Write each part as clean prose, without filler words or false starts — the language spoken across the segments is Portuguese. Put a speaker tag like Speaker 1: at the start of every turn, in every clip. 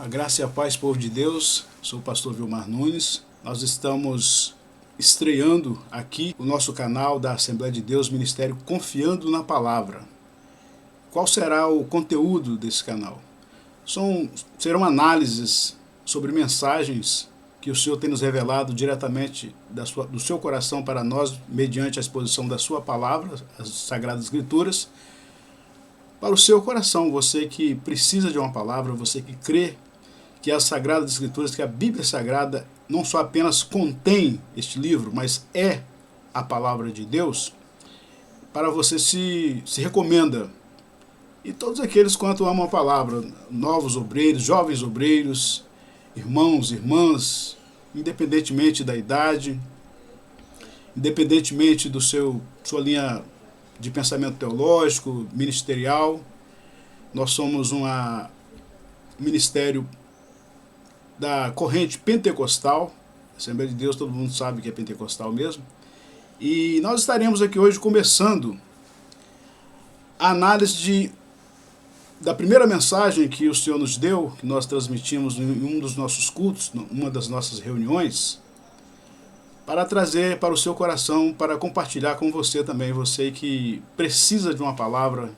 Speaker 1: A graça e a paz, povo de Deus. Sou o pastor Vilmar Nunes. Nós estamos estreando aqui o nosso canal da Assembleia de Deus, Ministério Confiando na Palavra. Qual será o conteúdo desse canal? Serão análises sobre mensagens que o Senhor tem nos revelado diretamente do seu coração para nós, mediante a exposição da sua palavra, as Sagradas Escrituras, para o seu coração, você que precisa de uma palavra, você que crê que as Sagradas Escrituras, que a Bíblia Sagrada não só apenas contém este livro, mas é a palavra de Deus, para você se recomenda. E todos aqueles quanto amam a palavra, novos obreiros, jovens obreiros, irmãos, irmãs, independentemente da idade, independentemente do sua linha de pensamento teológico, ministerial, nós somos um ministério da corrente pentecostal. Assembleia de Deus, todo mundo sabe que é pentecostal mesmo. E nós estaremos aqui hoje começando a análise da primeira mensagem que o Senhor nos deu, que nós transmitimos em um dos nossos cultos, numa das nossas reuniões, para trazer para o seu coração, para compartilhar com você também, você que precisa de uma palavra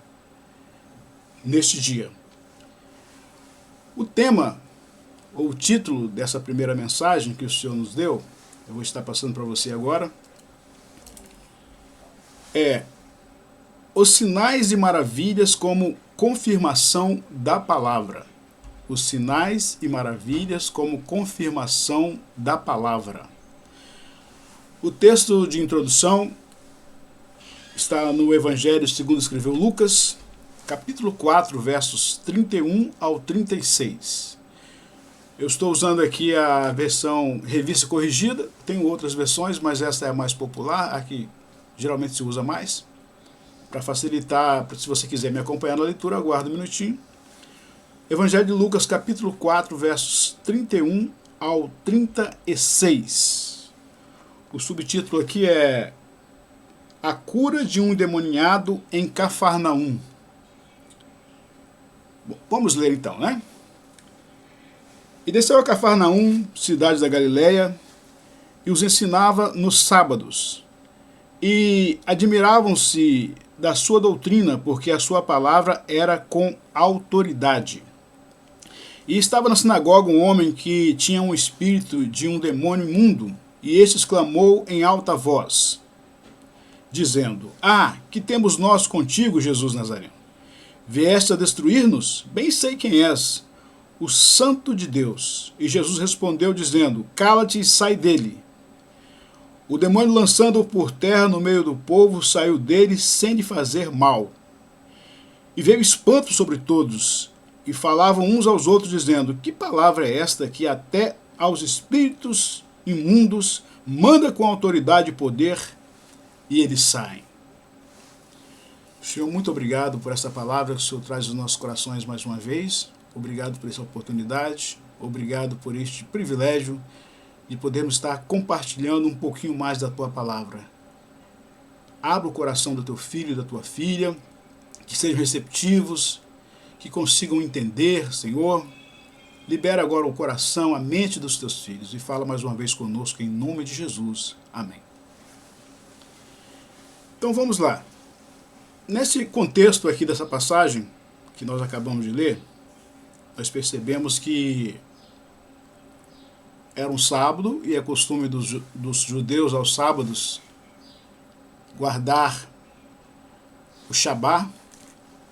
Speaker 1: neste dia. O tema, ou o título dessa primeira mensagem que o Senhor nos deu, eu vou estar passando para você agora, é Os Sinais e Maravilhas como Confirmação da Palavra. Os Sinais e Maravilhas como Confirmação da Palavra. O texto de introdução está no Evangelho segundo escreveu Lucas, capítulo 4, versos 31 ao 36. Eu estou usando aqui a versão revista corrigida, tem outras versões, mas essa é a mais popular, a que geralmente se usa mais. Para facilitar, se você quiser me acompanhar na leitura, aguarde um minutinho. Evangelho de Lucas, capítulo 4, versos 31 ao 36. O subtítulo aqui é A Cura de um Endemoniado em Cafarnaum. Bom, vamos ler então, né? E desceu a Cafarnaum, cidade da Galileia, e os ensinava nos sábados. E admiravam-se da sua doutrina, porque a sua palavra era com autoridade. E estava na sinagoga um homem que tinha um espírito de um demônio imundo, e este exclamou em alta voz, dizendo: que temos nós contigo, Jesus Nazareno? Vieste a destruir-nos? Bem sei quem és, o Santo de Deus. E Jesus respondeu, dizendo: Cala-te e sai dele. O demônio, lançando-o por terra no meio do povo, saiu dele sem lhe fazer mal. E veio espanto sobre todos, e falavam uns aos outros, dizendo: Que palavra é esta que até aos espíritos imundos manda com autoridade e poder, e eles saem? Senhor, muito obrigado por essa palavra que o Senhor traz aos nossos corações mais uma vez. Obrigado por essa oportunidade, obrigado por este privilégio de podermos estar compartilhando um pouquinho mais da Tua palavra. Abra o coração do Teu filho e da Tua filha, que sejam receptivos, que consigam entender, Senhor. Libera agora o coração, a mente dos Teus filhos e fala mais uma vez conosco em nome de Jesus. Amém. Então vamos lá. Nesse contexto aqui dessa passagem que nós acabamos de ler, nós percebemos que era um sábado e é costume dos judeus aos sábados guardar o Shabá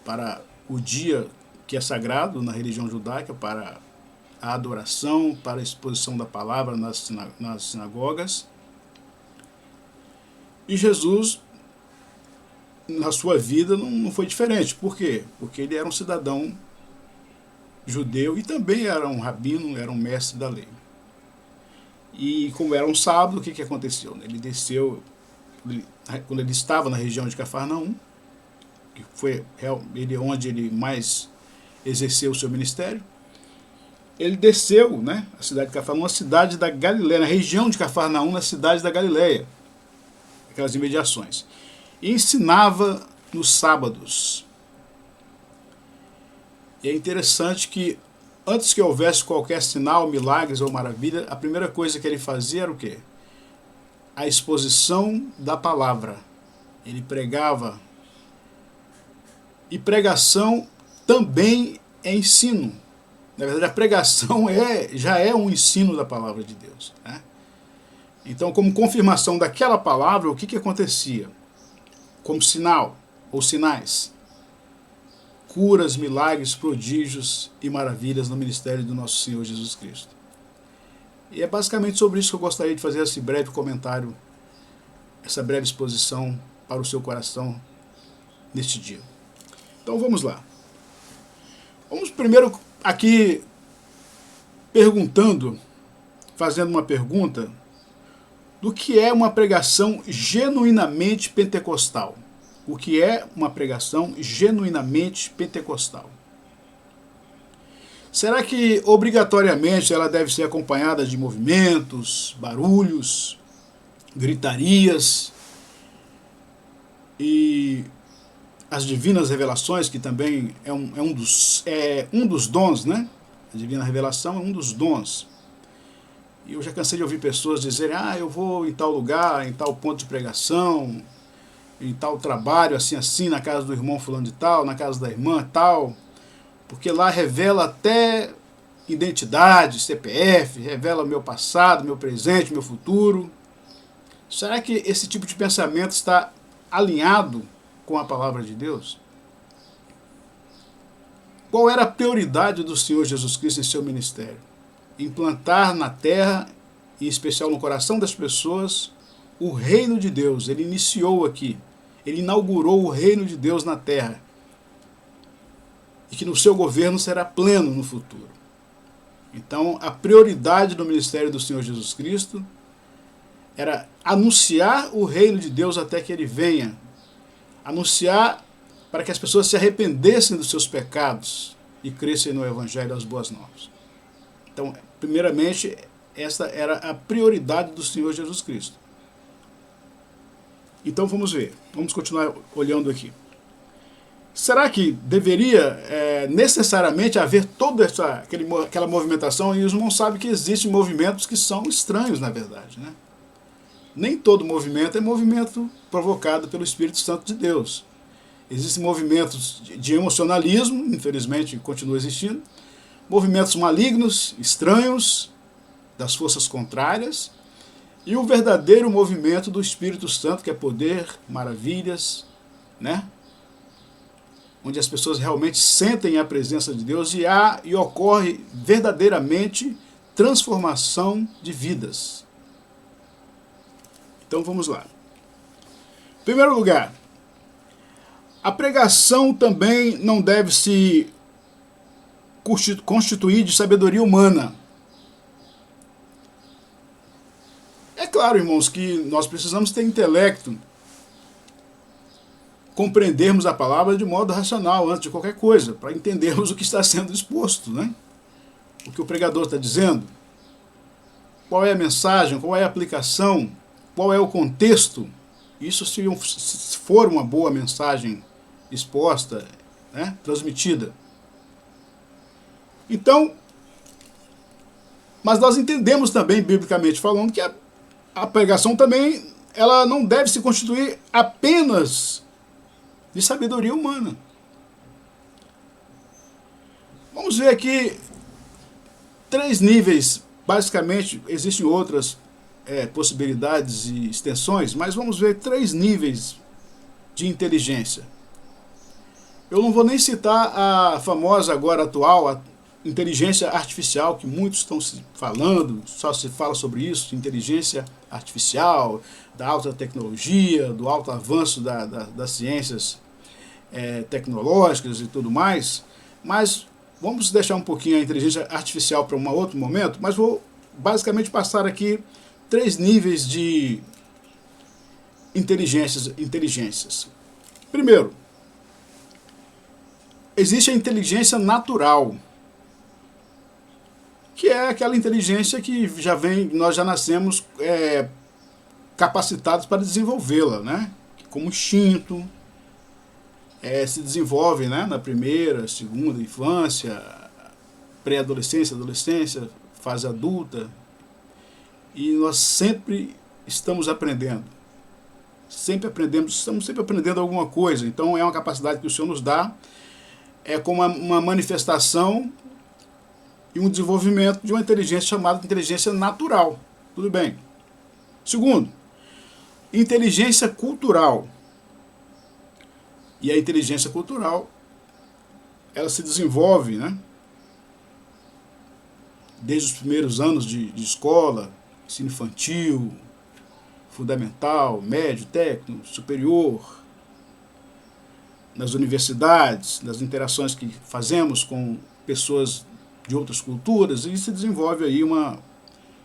Speaker 1: para o dia que é sagrado na religião judaica, para a adoração, para a exposição da palavra nas sinagogas. E Jesus, na sua vida, não foi diferente. Por quê? Porque ele era um cidadão judeu e também era um rabino, era um mestre da lei. E como era um sábado, o que aconteceu? Ele desceu, quando ele estava na região de Cafarnaum, que foi onde ele mais exerceu o seu ministério, ele desceu, né, a cidade de Cafarnaum, a cidade da Galileia, na região de Cafarnaum, na cidade da Galileia, aquelas imediações, e ensinava nos sábados. E é interessante que antes que houvesse qualquer sinal, milagres ou maravilha, a primeira coisa que ele fazia era o quê? A exposição da palavra. Ele pregava. E pregação também é ensino. Na verdade, a pregação já é um ensino da palavra de Deus, né? Então, como confirmação daquela palavra, o que acontecia? Como sinal, ou sinais, curas, milagres, prodígios e maravilhas no ministério do nosso Senhor Jesus Cristo. E é basicamente sobre isso que eu gostaria de fazer esse breve comentário, essa breve exposição para o seu coração neste dia. Então vamos lá. Vamos primeiro aqui fazendo uma pergunta do que é uma pregação genuinamente pentecostal. O que é uma pregação genuinamente pentecostal? Será que obrigatoriamente ela deve ser acompanhada de movimentos, barulhos, gritarias e as divinas revelações, que também é um dos dons, né? A divina revelação é um dos dons. E eu já cansei de ouvir pessoas dizerem: eu vou em tal lugar, em tal ponto de pregação, em tal trabalho, assim, na casa do irmão fulano de tal, na casa da irmã tal, porque lá revela até identidade, CPF, revela o meu passado, meu presente, meu futuro. Será que esse tipo de pensamento está alinhado com a palavra de Deus? Qual era a prioridade do Senhor Jesus Cristo em seu ministério? Implantar na terra, em especial no coração das pessoas, o reino de Deus. Ele iniciou aqui, ele inaugurou o reino de Deus na terra, e que no seu governo será pleno no futuro. Então, a prioridade do ministério do Senhor Jesus Cristo era anunciar o reino de Deus até que ele venha, anunciar para que as pessoas se arrependessem dos seus pecados e crescem no Evangelho das Boas Novas. Então, primeiramente, esta era a prioridade do Senhor Jesus Cristo. Então vamos ver, vamos continuar olhando aqui. Será que deveria necessariamente haver toda aquela movimentação? E os irmãos sabem que existem movimentos que são estranhos, na verdade, né? Nem todo movimento é movimento provocado pelo Espírito Santo de Deus. Existem movimentos de emocionalismo, infelizmente continua existindo, movimentos malignos, estranhos, das forças contrárias, e o verdadeiro movimento do Espírito Santo, que é poder, maravilhas, né? Onde as pessoas realmente sentem a presença de Deus e ocorre verdadeiramente transformação de vidas. Então vamos lá. Em primeiro lugar, a pregação também não deve se constituir de sabedoria humana. É claro, irmãos, que nós precisamos ter intelecto, compreendermos a palavra de modo racional antes de qualquer coisa, para entendermos o que está sendo exposto, né? O que o pregador está dizendo, qual é a mensagem, qual é a aplicação, qual é o contexto. Isso se for uma boa mensagem exposta, né, transmitida. Então, mas nós entendemos também, biblicamente falando, que a pregação também ela não deve se constituir apenas de sabedoria humana. Vamos ver aqui 3 níveis, basicamente, existem outras possibilidades e extensões, mas vamos ver 3 níveis de inteligência. Eu não vou nem citar a famosa, agora atual, a inteligência artificial, que muitos estão falando, só se fala sobre isso, inteligência artificial, da alta tecnologia, do alto avanço das ciências tecnológicas e tudo mais, mas vamos deixar um pouquinho a inteligência artificial para um outro momento, mas vou basicamente passar aqui 3 níveis de inteligências. Primeiro, existe a inteligência natural, que é aquela inteligência que nós já nascemos capacitados para desenvolvê-la, né? Como instinto, se desenvolve, né, na primeira, segunda infância, pré-adolescência, adolescência, fase adulta, e nós sempre estamos aprendendo. Sempre aprendemos, estamos sempre aprendendo alguma coisa. Então é uma capacidade que o Senhor nos dá, é como uma manifestação e um desenvolvimento de uma inteligência chamada inteligência natural. Tudo bem. Segundo, inteligência cultural. E a inteligência cultural, ela se desenvolve, né, desde os primeiros anos de escola, ensino infantil, fundamental, médio, técnico, superior, nas universidades, nas interações que fazemos com pessoas de outras culturas, e se desenvolve aí uma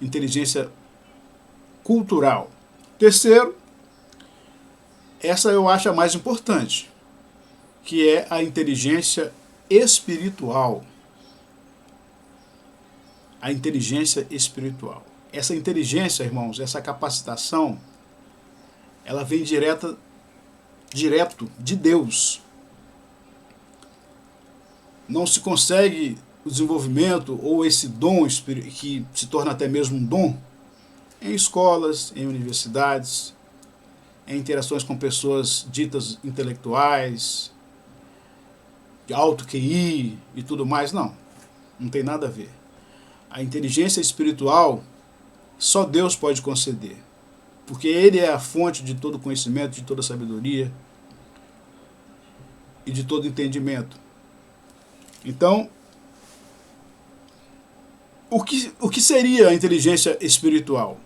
Speaker 1: inteligência cultural. Terceiro, essa eu acho a mais importante, que é a inteligência espiritual. A inteligência espiritual. Essa inteligência, irmãos, essa capacitação, ela vem direto de Deus. Não se consegue o desenvolvimento ou esse dom que se torna até mesmo um dom em escolas, em universidades, em interações com pessoas ditas intelectuais, de alto QI e tudo mais. Não tem nada a ver. A inteligência espiritual só Deus pode conceder, porque Ele é a fonte de todo conhecimento, de toda sabedoria e de todo entendimento. Então, o que seria a inteligência espiritual?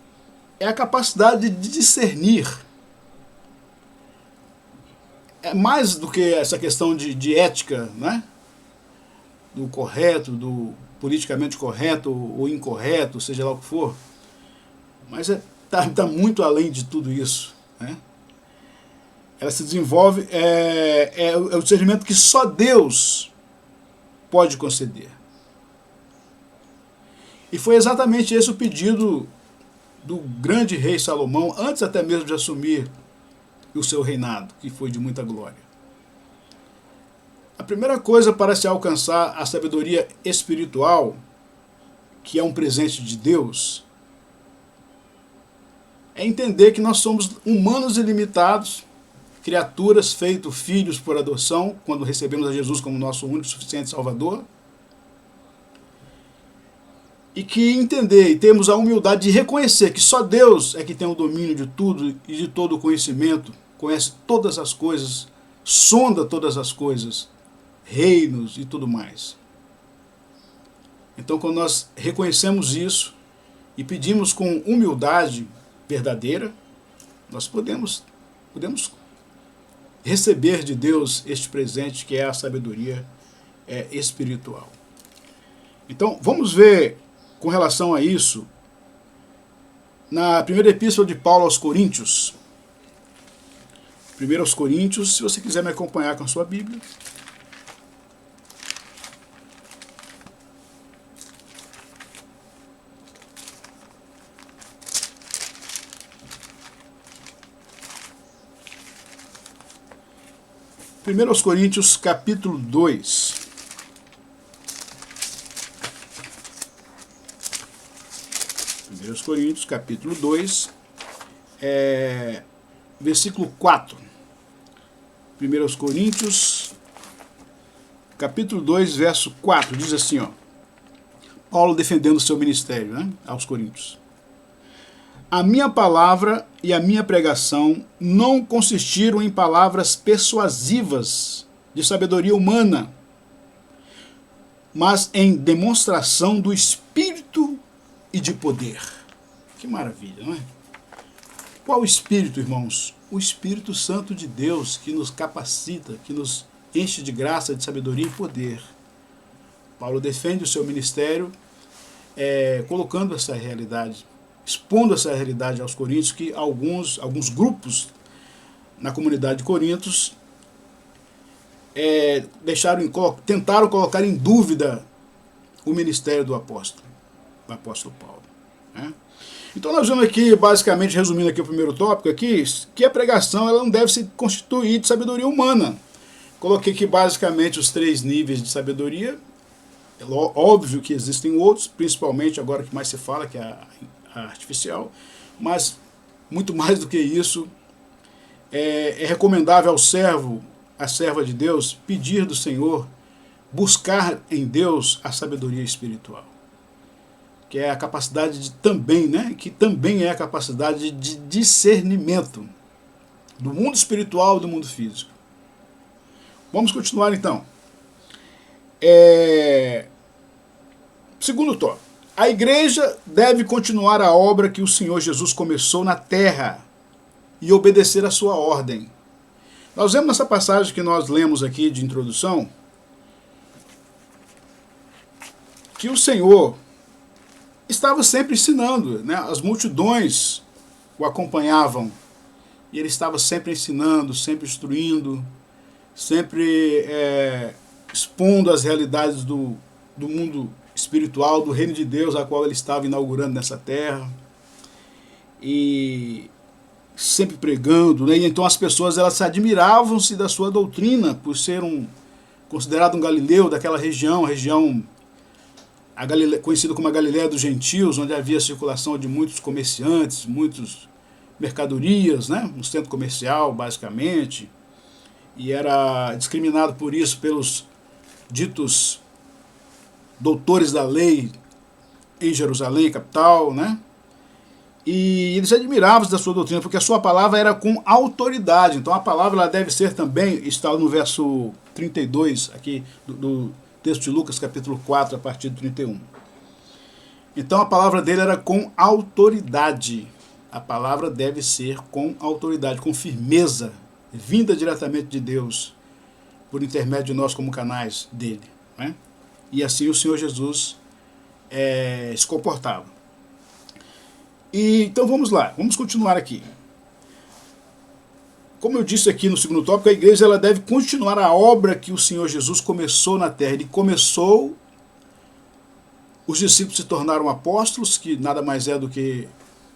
Speaker 1: É a capacidade de discernir. É mais do que essa questão de ética, né? Do correto, do politicamente correto ou incorreto, seja lá o que for. Mas tá muito além de tudo isso, né? Ela se desenvolve, é o discernimento que só Deus pode conceder. E foi exatamente esse o pedido do grande rei Salomão, antes até mesmo de assumir o seu reinado, que foi de muita glória. A primeira coisa para se alcançar a sabedoria espiritual, que é um presente de Deus, é entender que nós somos humanos ilimitados, criaturas feitos filhos por adoção, quando recebemos a Jesus como nosso único e suficiente Salvador, e que entender e temos a humildade de reconhecer que só Deus é que tem o domínio de tudo e de todo o conhecimento, conhece todas as coisas, sonda todas as coisas, reinos e tudo mais. Então, quando nós reconhecemos isso e pedimos com humildade verdadeira, nós podemos receber de Deus este presente que é a sabedoria espiritual. Então, vamos ver com relação a isso na primeira epístola de Paulo aos Coríntios. 1 aos Coríntios, se você quiser me acompanhar com a sua Bíblia. Primeiro aos Coríntios, capítulo 2. Aos Coríntios, capítulo 2, versículo 4. 1 aos Coríntios, capítulo 2, verso 4, diz assim, ó, Paulo defendendo o seu ministério, né, aos Coríntios. A minha palavra e a minha pregação não consistiram em palavras persuasivas de sabedoria humana, mas em demonstração do Espírito e de poder. Que maravilha, não é? Qual o Espírito, irmãos? O Espírito Santo de Deus, que nos capacita, que nos enche de graça, de sabedoria e poder. Paulo defende o seu ministério colocando essa realidade, expondo essa realidade aos coríntios, que alguns grupos na comunidade de Corintos tentaram colocar em dúvida o ministério do apóstolo Paulo, né? Então nós vemos aqui, basicamente, resumindo aqui o primeiro tópico aqui, que a pregação ela não deve se constituir de sabedoria humana. Coloquei aqui basicamente os 3 níveis de sabedoria, É óbvio que existem outros, principalmente agora que mais se fala, que é a artificial, mas muito mais do que isso, é recomendável ao servo, à serva de Deus, pedir do Senhor, buscar em Deus a sabedoria espiritual, que é a capacidade de também, né, que também é a capacidade de discernimento do mundo espiritual e do mundo físico. Vamos continuar então. Segundo tópico. A igreja deve continuar a obra que o Senhor Jesus começou na terra e obedecer a sua ordem. Nós vemos nessa passagem que nós lemos aqui de introdução que o Senhor estava sempre ensinando, né? As multidões o acompanhavam e ele estava sempre ensinando, sempre instruindo, sempre expondo as realidades do mundo espiritual, do reino de Deus, a qual ele estava inaugurando nessa terra, e sempre pregando, né? E então as pessoas elas admiravam-se da sua doutrina por ser considerado um galileu daquela região, conhecido como a Galileia dos Gentios, onde havia circulação de muitos comerciantes, muitas mercadorias, né? Um centro comercial, basicamente, e era discriminado por isso pelos ditos doutores da lei em Jerusalém, capital, né? E eles admiravam-se da sua doutrina, porque a sua palavra era com autoridade. Então a palavra ela deve ser também, está no verso 32 aqui do texto de Lucas, capítulo 4, a partir do 31. Então a palavra dele era com autoridade. A palavra deve ser com autoridade, com firmeza, vinda diretamente de Deus, por intermédio de nós como canais dele, né? E assim o Senhor Jesus se comportava. Então vamos lá, vamos continuar aqui. Como eu disse aqui no segundo tópico, a igreja ela deve continuar a obra que o Senhor Jesus começou na terra. Ele começou, os discípulos se tornaram apóstolos, que nada mais é do que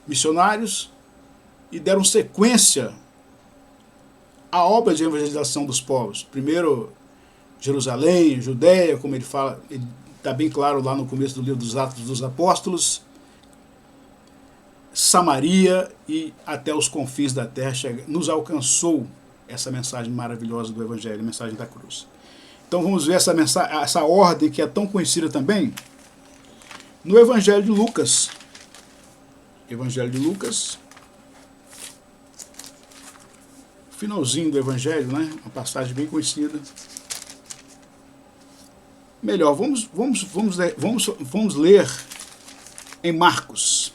Speaker 1: missionários, e deram sequência à obra de evangelização dos povos. Primeiro Jerusalém, Judéia, como ele fala, ele está bem claro lá no começo do livro dos Atos dos Apóstolos, Samaria e até os confins da terra nos alcançou essa mensagem maravilhosa do Evangelho, a mensagem da cruz. Então vamos ver essa ordem que é tão conhecida também no Evangelho de Lucas. Evangelho de Lucas, finalzinho do Evangelho, né? Uma passagem bem conhecida. Melhor, vamos ler em Marcos.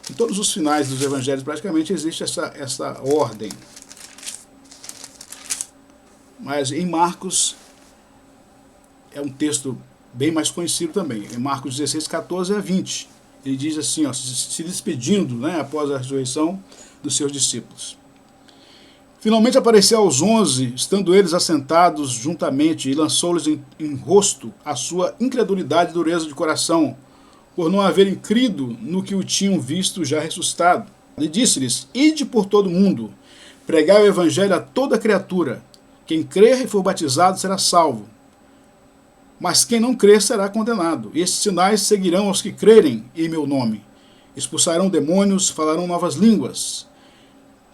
Speaker 1: Em todos os finais dos evangelhos, praticamente, existe essa ordem. Mas em Marcos, é um texto bem mais conhecido também. Em Marcos 16, 14 a 20. Ele diz assim, ó, se despedindo, né, após a ressurreição dos seus discípulos. Finalmente apareceu aos 11, estando eles assentados juntamente, e lançou-lhes em rosto a sua incredulidade e dureza de coração, por não haverem crido no que o tinham visto já ressuscitado. E disse-lhes, ide por todo o mundo, pregai o evangelho a toda criatura. Quem crer e for batizado será salvo, mas quem não crer será condenado. E estes sinais seguirão aos que crerem em meu nome. Expulsarão demônios, falarão novas línguas.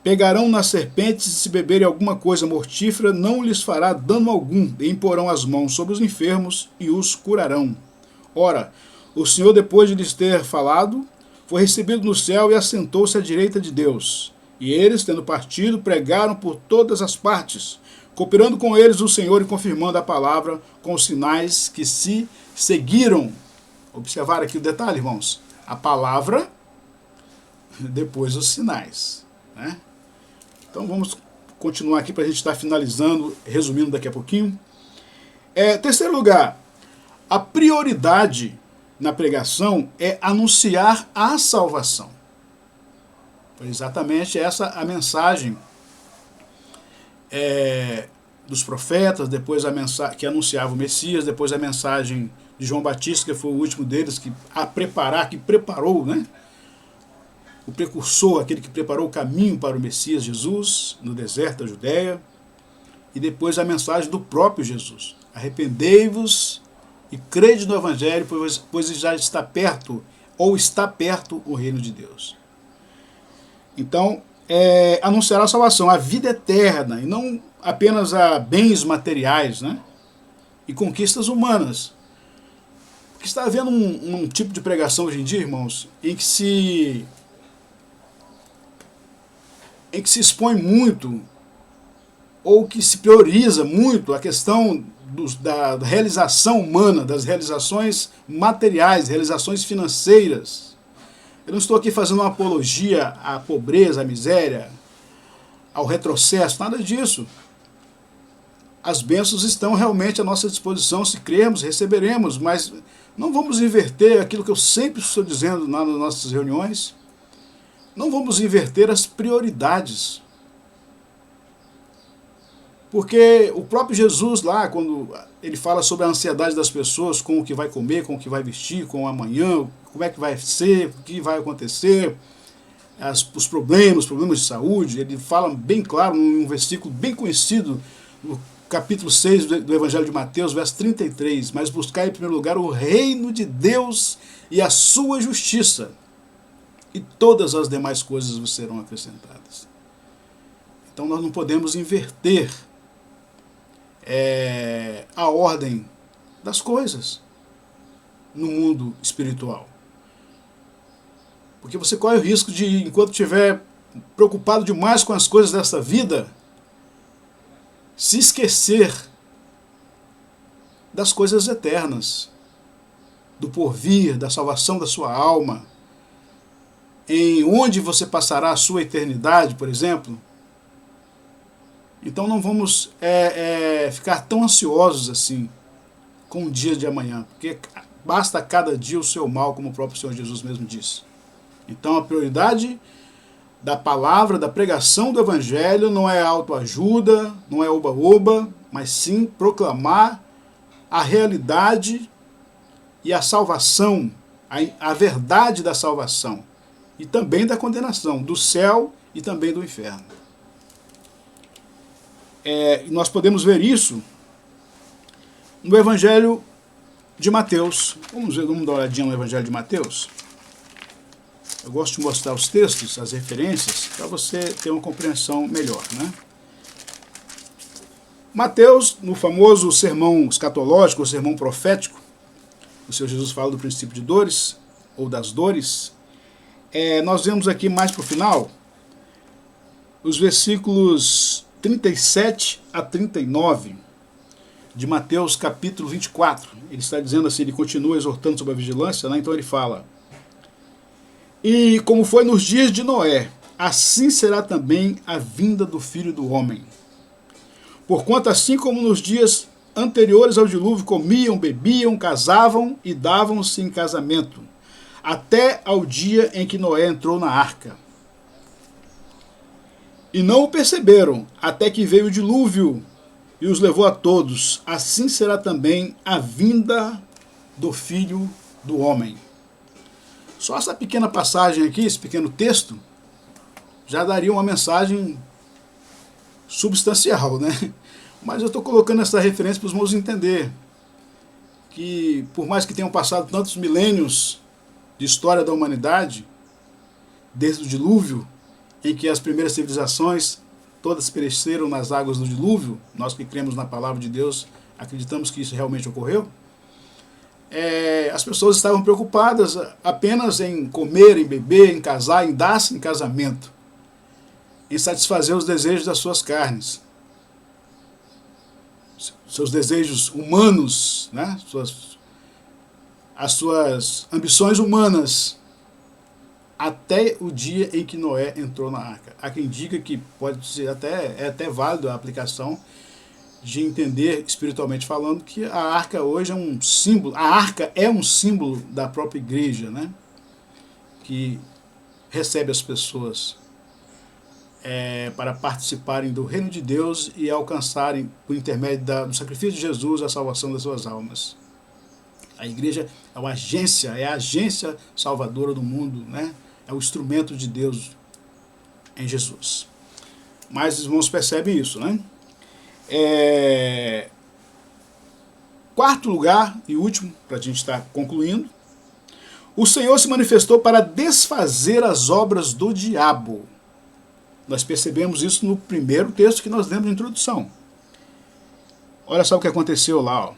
Speaker 1: Pegarão nas serpentes, e se beberem alguma coisa mortífera, não lhes fará dano algum, e imporão as mãos sobre os enfermos e os curarão. Ora, o Senhor, depois de lhes ter falado, foi recebido no céu e assentou-se à direita de Deus. E eles, tendo partido, pregaram por todas as partes, cooperando com eles o Senhor e confirmando a palavra com os sinais que se seguiram. Observar aqui o detalhe, irmãos. A palavra, depois os sinais, né? Então vamos continuar aqui para a gente estar finalizando, resumindo daqui a pouquinho. Terceiro lugar, a prioridade na pregação é anunciar a salvação. Foi exatamente essa a mensagem dos profetas, depois a mensagem que anunciava o Messias, depois a mensagem de João Batista, que foi o último deles, que preparou, né? O precursor, aquele que preparou o caminho para o Messias Jesus, no deserto da Judéia. e depois a mensagem do próprio Jesus. Arrependei-vos e crede no Evangelho, pois já está perto, ou está perto, o reino de Deus. Então, anunciar a salvação, a vida eterna, e não apenas a bens materiais, né? E conquistas humanas. Porque está havendo um tipo de pregação hoje em dia, irmãos, em que se expõe muito, ou que se prioriza muito a questão da realização humana, das realizações materiais, realizações financeiras. Eu não estou aqui fazendo uma apologia à pobreza, à miséria, ao retrocesso, nada disso. As bênçãos estão realmente à nossa disposição, se crermos, receberemos, mas não vamos inverter aquilo que eu sempre estou dizendo nas nossas reuniões, não vamos inverter as prioridades. Porque o próprio Jesus lá, quando ele fala sobre a ansiedade das pessoas com o que vai comer, com o que vai vestir, com o amanhã, como é que vai ser, o que vai acontecer, os problemas de saúde, ele fala bem claro num versículo bem conhecido, no capítulo 6 do Evangelho de Mateus, verso 33, mas buscai em primeiro lugar o reino de Deus e a sua justiça, e todas as demais coisas vos serão acrescentadas. Então nós não podemos inverter a ordem das coisas no mundo espiritual. Porque você corre o risco de, enquanto estiver preocupado demais com as coisas dessa vida, se esquecer das coisas eternas, do porvir, da salvação da sua alma, em onde você passará a sua eternidade, por exemplo. Então não vamos ficar tão ansiosos assim com o dia de amanhã, porque basta cada dia o seu mal, como o próprio Senhor Jesus mesmo disse. Então a prioridade da palavra, da pregação do Evangelho não é autoajuda, não é oba-oba, mas sim proclamar a realidade e a salvação, a verdade da salvação, e também da condenação, do céu e também do inferno. Nós podemos ver isso no Evangelho de Mateus. Vamos dar uma olhadinha no Evangelho de Mateus. Eu gosto de mostrar os textos, as referências, para você ter uma compreensão melhor, né? Mateus, no famoso sermão escatológico, o sermão profético, o Senhor Jesus fala do princípio de dores, ou das dores. Nós vemos aqui mais para o final, os versículos 37 a 39 de Mateus capítulo 24. Ele está dizendo assim, ele continua exortando sobre a vigilância, né? Então ele fala: e como foi nos dias de Noé, assim será também a vinda do Filho do Homem. Porquanto assim como nos dias anteriores ao dilúvio comiam, bebiam, casavam e davam-se em casamento, até ao dia em que Noé entrou na arca. E não o perceberam, até que veio o dilúvio e os levou a todos. Assim será também a vinda do Filho do Homem. Só essa pequena passagem aqui, esse pequeno texto, já daria uma mensagem substancial, né? Mas eu estou colocando essa referência para os irmãos entender que, por mais que tenham passado tantos milênios de história da humanidade, desde o dilúvio, em que as primeiras civilizações todas pereceram nas águas do dilúvio, nós que cremos na palavra de Deus, acreditamos que isso realmente ocorreu, as pessoas estavam preocupadas apenas em comer, em beber, em casar, em dar-se em casamento, em satisfazer os desejos das suas carnes, seus desejos humanos, né? As suas ambições humanas, até o dia em que Noé entrou na arca. Há quem diga que pode ser até válido a aplicação de entender, espiritualmente falando, que a arca hoje é um símbolo, a arca é um símbolo da própria igreja, né? Que recebe as pessoas para participarem do reino de Deus e alcançarem, por intermédio do sacrifício de Jesus, a salvação das suas almas. A igreja é uma agência, é a agência salvadora do mundo, né? É o instrumento de Deus em Jesus. Mas os irmãos percebem isso, né? Quarto lugar e último, para a gente estar concluindo, o Senhor se manifestou para desfazer as obras do diabo. Nós percebemos isso no primeiro texto que nós lemos na introdução. Olha só o que aconteceu lá. Ó.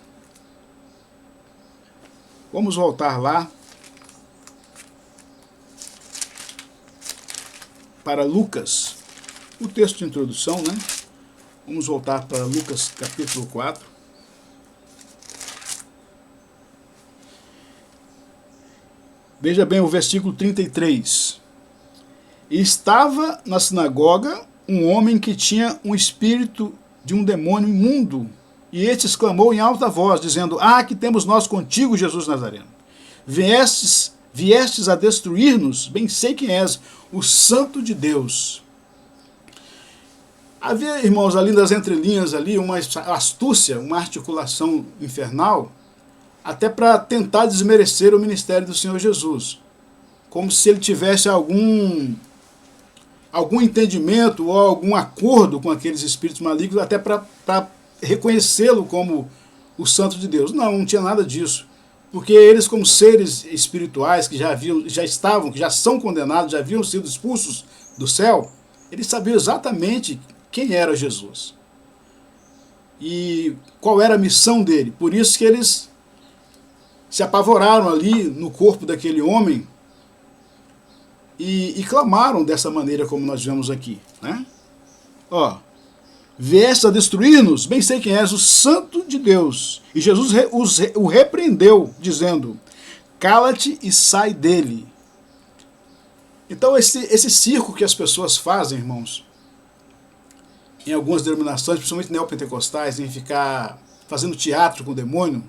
Speaker 1: Vamos voltar lá para Lucas, o texto de introdução, né? Vamos voltar para Lucas capítulo 4. Veja bem o versículo 33. Estava na sinagoga um homem que tinha um espírito de um demônio imundo, e este exclamou em alta voz, dizendo: Ah, que temos nós contigo, Jesus Nazareno? Viestes a destruir-nos? Bem sei quem és, o Santo de Deus. Havia, irmãos, ali das entrelinhas, ali, uma astúcia, uma articulação infernal, até para tentar desmerecer o ministério do Senhor Jesus. Como se ele tivesse algum entendimento ou algum acordo com aqueles espíritos malignos, até para reconhecê-lo como o Santo de Deus. Não tinha nada disso. Porque eles, como seres espirituais que já são condenados, já haviam sido expulsos do céu, eles sabiam exatamente quem era Jesus. E qual era a missão dele. Por isso que eles se apavoraram ali no corpo daquele homem e clamaram dessa maneira como nós vemos aqui. Né? Ó, vieste a destruir-nos? Bem sei quem és, o Santo de Deus. E Jesus o repreendeu, dizendo: cala-te e sai dele. Então esse circo que as pessoas fazem, irmãos, em algumas denominações, principalmente neopentecostais, em ficar fazendo teatro com o demônio,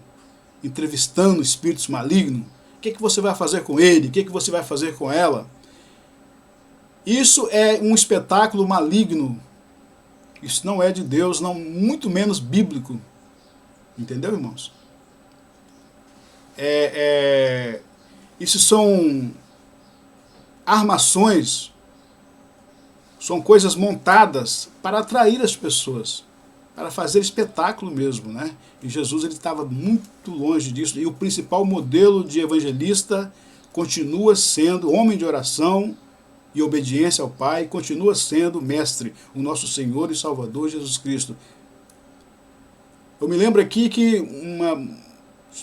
Speaker 1: entrevistando espíritos malignos, o que você vai fazer com ele? O que você vai fazer com ela? Isso é um espetáculo maligno. Isso não é de Deus, não, muito menos bíblico. Entendeu, irmãos? Isso são armações, são coisas montadas para atrair as pessoas, para fazer espetáculo mesmo, né? E Jesus estava muito longe disso. E o principal modelo de evangelista continua sendo homem de oração e obediência ao Pai, continua sendo o Mestre, o nosso Senhor e Salvador Jesus Cristo. Eu me lembro aqui que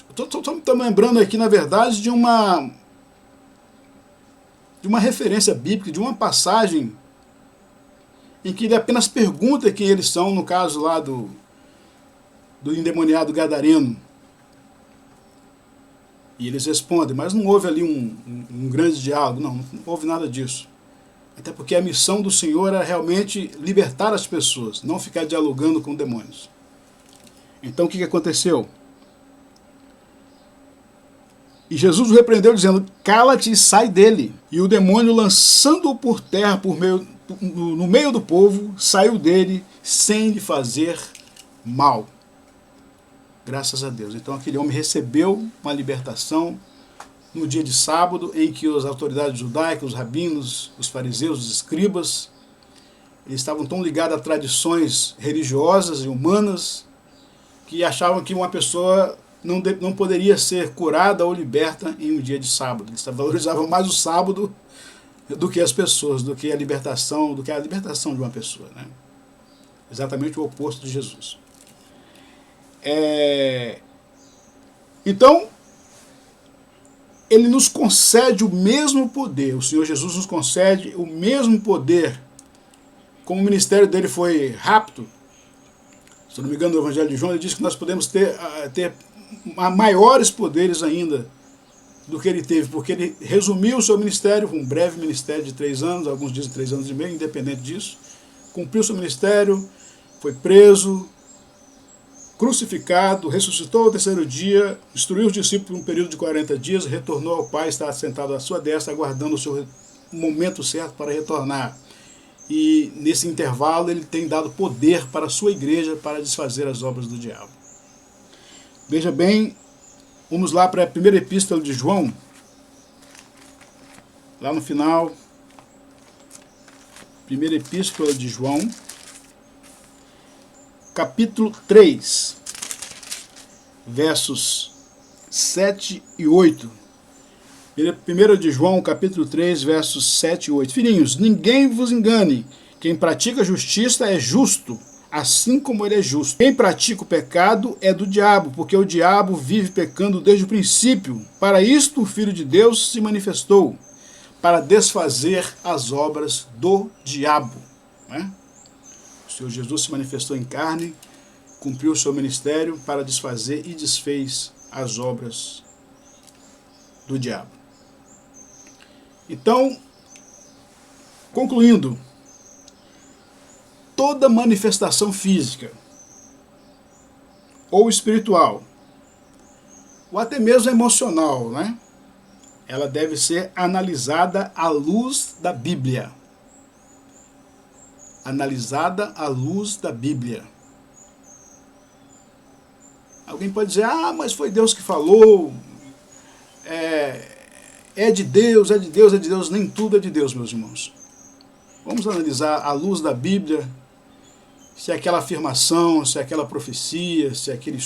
Speaker 1: estou me lembrando aqui, na verdade, de uma referência bíblica, de uma passagem em que ele apenas pergunta quem eles são, no caso lá do endemoniado gadareno. E eles respondem, mas não houve ali um grande diálogo, não houve nada disso. Até porque a missão do Senhor era realmente libertar as pessoas, não ficar dialogando com demônios. Então o que aconteceu? E Jesus o repreendeu dizendo: cala-te e sai dele. E o demônio, lançando-o por terra no meio do povo, saiu dele sem lhe fazer mal. Graças a Deus. Então aquele homem recebeu uma libertação no dia de sábado, em que as autoridades judaicas, os rabinos, os fariseus, os escribas, eles estavam tão ligados a tradições religiosas e humanas que achavam que uma pessoa não poderia ser curada ou liberta em um dia de sábado. Eles valorizavam mais o sábado do que as pessoas, do que a libertação de uma pessoa. Né? Exatamente o oposto de Jesus. Então, ele nos concede o mesmo poder, o Senhor Jesus nos concede o mesmo poder, como o ministério dele foi rápido. Se não me engano, no Evangelho de João, ele diz que nós podemos ter maiores poderes ainda do que ele teve, porque ele resumiu o seu ministério, um breve ministério de 3 anos, alguns dizem 3 anos e meio, independente disso, cumpriu seu ministério, foi preso, crucificado, ressuscitou ao 3º dia, instruiu os discípulos por um período de 40 dias, retornou ao Pai, está sentado à sua destra, aguardando o seu momento certo para retornar. E nesse intervalo ele tem dado poder para a sua igreja para desfazer as obras do diabo. Veja bem, vamos lá para a primeira epístola de João, lá no final, primeira epístola de João, capítulo 3, versos 7 e 8. 1 de João, capítulo 3, versos 7 e 8. Filhinhos, ninguém vos engane. Quem pratica justiça é justo, assim como ele é justo. Quem pratica o pecado é do diabo, porque o diabo vive pecando desde o princípio. Para isto o Filho de Deus se manifestou, para desfazer as obras do diabo. Né? O Senhor Jesus se manifestou em carne, cumpriu o seu ministério para desfazer e desfez as obras do diabo. Então, concluindo, toda manifestação física ou espiritual, ou até mesmo emocional, né? Ela deve ser analisada à luz da Bíblia. Analisada à luz da Bíblia. Alguém pode dizer, mas foi Deus que falou, é de Deus, é de Deus, é de Deus. Nem tudo é de Deus, meus irmãos. Vamos analisar à luz da Bíblia, se aquela afirmação, se aquela profecia, se aquele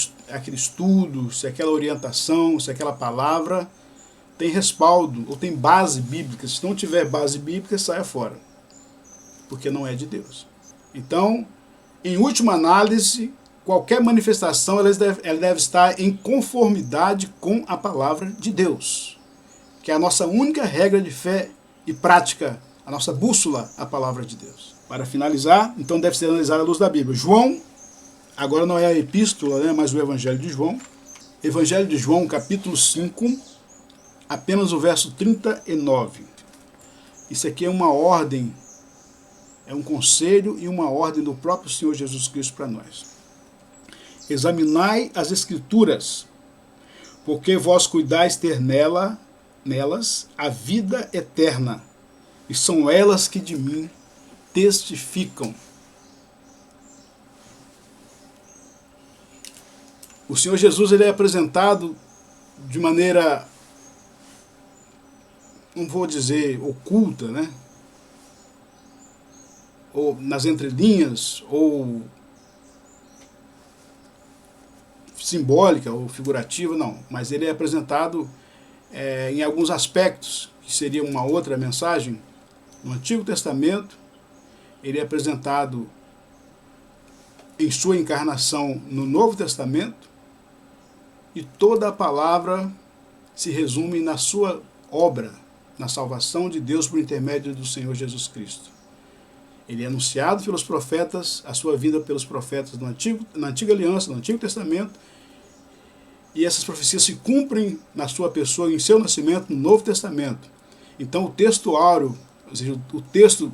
Speaker 1: estudo, se aquela orientação, se aquela palavra tem respaldo ou tem base bíblica. Se não tiver base bíblica, saia fora, porque não é de Deus. Então, em última análise, qualquer manifestação ela deve estar em conformidade com a palavra de Deus, que é a nossa única regra de fé e prática, a nossa bússola, a palavra de Deus. Para finalizar, então deve ser analisada à luz da Bíblia. João, agora não é a epístola, né, mas o Evangelho de João. Evangelho de João, capítulo 5, apenas o verso 39. Isso aqui é uma ordem, é um conselho e uma ordem do próprio Senhor Jesus Cristo para nós. Examinai as Escrituras, porque vós cuidais ter nelas a vida eterna, e são elas que de mim testificam. O Senhor Jesus ele é apresentado de maneira, não vou dizer oculta, né? Ou nas entrelinhas, ou simbólica, ou figurativa, não. Mas ele é apresentado em alguns aspectos, que seria uma outra mensagem. No Antigo Testamento, ele é apresentado em sua encarnação no Novo Testamento, e toda a palavra se resume na sua obra, na salvação de Deus por intermédio do Senhor Jesus Cristo. Ele é anunciado pelos profetas, a sua vida pelos profetas na Antiga Aliança, no Antigo Testamento, e essas profecias se cumprem na sua pessoa, em seu nascimento, no Novo Testamento. Então o texto áureo, ou seja, o texto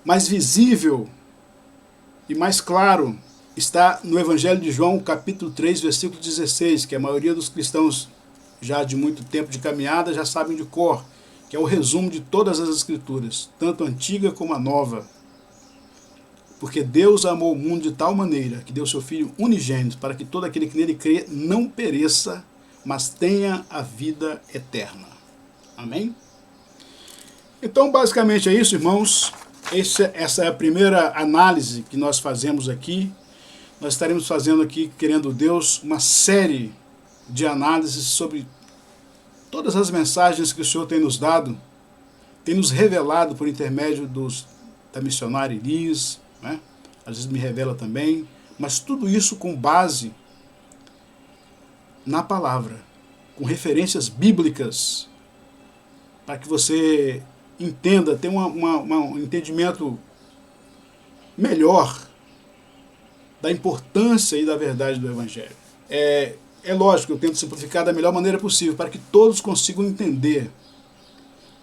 Speaker 1: mais visível e mais claro está no Evangelho de João, capítulo 3, versículo 16, que a maioria dos cristãos já de muito tempo de caminhada já sabem de cor, que é o resumo de todas as Escrituras, tanto a antiga como a nova. Porque Deus amou o mundo de tal maneira que deu seu Filho unigênito para que todo aquele que nele crê não pereça, mas tenha a vida eterna. Amém? Então, basicamente é isso, irmãos. Essa é a primeira análise que nós fazemos aqui. Nós estaremos fazendo aqui, querendo Deus, uma série de análises sobre todas as mensagens que o Senhor tem nos dado, tem nos revelado por intermédio da missionária Elis, né? Às vezes me revela também, mas tudo isso com base na palavra, com referências bíblicas, para que você entenda, tenha um entendimento melhor da importância e da verdade do Evangelho. É lógico, eu tento simplificar da melhor maneira possível, para que todos consigam entender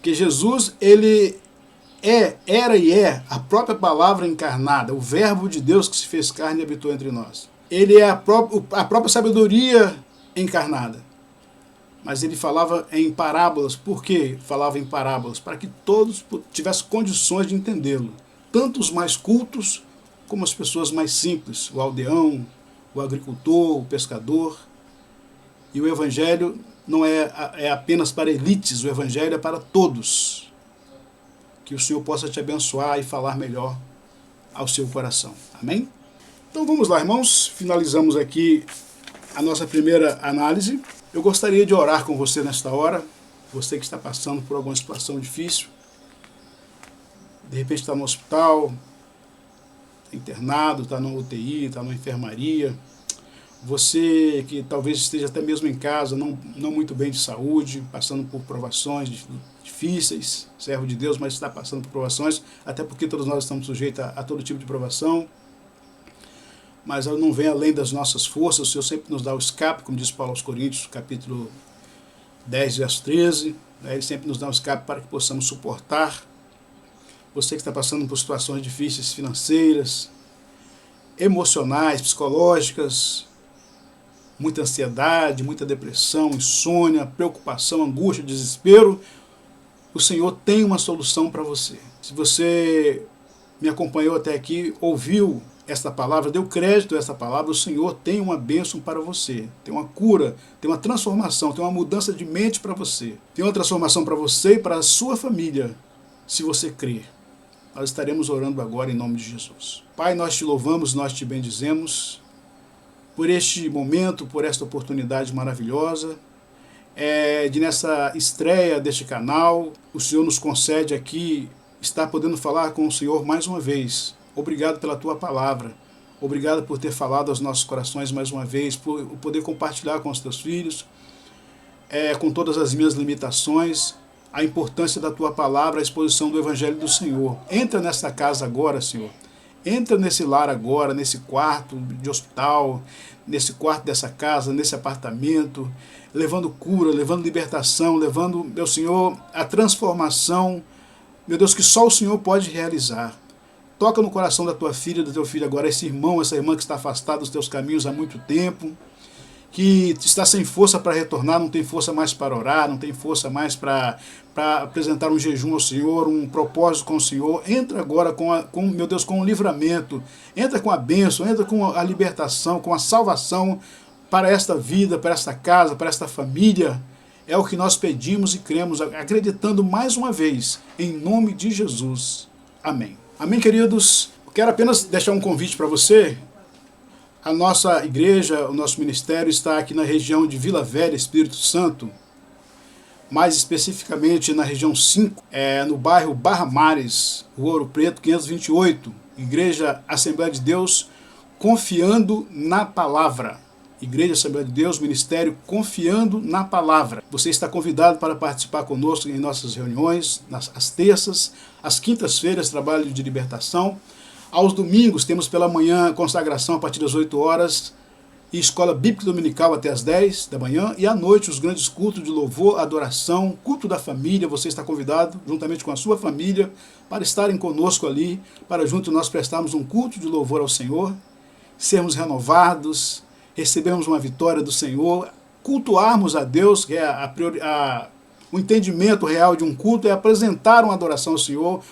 Speaker 1: que Jesus, ele era e é a própria palavra encarnada, o verbo de Deus que se fez carne e habitou entre nós. Ele é a própria sabedoria encarnada. Mas ele falava em parábolas. Por que falava em parábolas? Para que todos tivessem condições de entendê-lo. Tanto os mais cultos, como as pessoas mais simples. O aldeão, o agricultor, o pescador. E o Evangelho não é apenas para elites, o Evangelho é para todos. Que o Senhor possa te abençoar e falar melhor ao seu coração. Amém? Então vamos lá, irmãos. Finalizamos aqui a nossa primeira análise. Eu gostaria de orar com você nesta hora. Você que está passando por alguma situação difícil. De repente está no hospital, internado, está na UTI, está na enfermaria. Você que talvez esteja até mesmo em casa, não muito bem de saúde, passando por provações difíceis, servo de Deus, mas está passando por provações, até porque todos nós estamos sujeitos a todo tipo de provação. Mas ela não vem além das nossas forças. O Senhor sempre nos dá o escape, como diz Paulo aos Coríntios, capítulo 10, verso 13. Ele sempre nos dá um escape para que possamos suportar. Você que está passando por situações difíceis financeiras, emocionais, psicológicas, muita ansiedade, muita depressão, insônia, preocupação, angústia, desespero, o Senhor tem uma solução para você. Se você me acompanhou até aqui, ouviu esta palavra, deu crédito a essa palavra, o Senhor tem uma bênção para você, tem uma cura, tem uma transformação, tem uma mudança de mente para você, tem uma transformação para você e para a sua família, se você crer. Nós estaremos orando agora em nome de Jesus. Pai, nós te louvamos, nós te bendizemos por este momento, por esta oportunidade maravilhosa, de nessa estreia deste canal, o Senhor nos concede aqui estar podendo falar com o Senhor mais uma vez. Obrigado pela tua palavra, obrigado por ter falado aos nossos corações mais uma vez, por poder compartilhar com os teus filhos, com todas as minhas limitações, a importância da tua palavra, a exposição do Evangelho do Senhor. Entra nessa casa agora, Senhor. Entra nesse lar agora, nesse quarto de hospital, nesse quarto dessa casa, nesse apartamento, levando cura, levando libertação, levando, meu Senhor, a transformação, meu Deus, que só o Senhor pode realizar. Toca no coração da tua filha, do teu filho agora, esse irmão, essa irmã que está afastada dos teus caminhos há muito tempo, que está sem força para retornar, não tem força mais para orar, não tem força mais para apresentar um jejum ao Senhor, um propósito com o Senhor. Entra agora meu Deus, com o livramento, entra com a bênção, entra com a libertação, com a salvação para esta vida, para esta casa, para esta família. É o que nós pedimos e cremos, acreditando mais uma vez, em nome de Jesus. Amém. Amém, queridos. Quero apenas deixar um convite para você. A nossa igreja, o nosso ministério está aqui na região de Vila Velha, Espírito Santo, mais especificamente na região 5, no bairro Barra Mares, Rua Ouro Preto, 528, Igreja Assembleia de Deus, Confiando na Palavra. Igreja Assembleia de Deus, Ministério Confiando na Palavra. Você está convidado para participar conosco em nossas reuniões, às terças, às quintas-feiras, trabalho de libertação. Aos domingos temos pela manhã consagração a partir das 8 horas e escola bíblica dominical até as 10 da manhã. E à noite os grandes cultos de louvor, adoração, culto da família. Você está convidado, juntamente com a sua família, para estarem conosco ali, para juntos nós prestarmos um culto de louvor ao Senhor, sermos renovados, recebermos uma vitória do Senhor, cultuarmos a Deus, que é o entendimento real de um culto é apresentar uma adoração ao Senhor,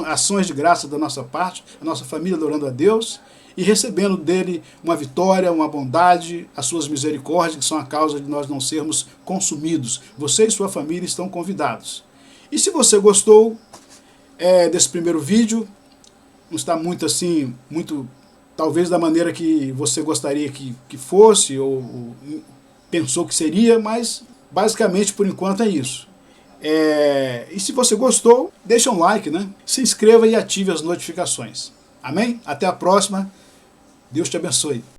Speaker 1: ações de graça da nossa parte, a nossa família adorando a Deus e recebendo dele uma vitória, uma bondade, as suas misericórdias, que são a causa de nós não sermos consumidos. Você e sua família estão convidados. E se você gostou desse primeiro vídeo, não está muito assim, talvez da maneira que você gostaria que fosse, ou pensou que seria, mas basicamente, por enquanto, é isso. E se você gostou, deixa um like, né? Se inscreva e ative as notificações. Amém? Até a próxima. Deus te abençoe.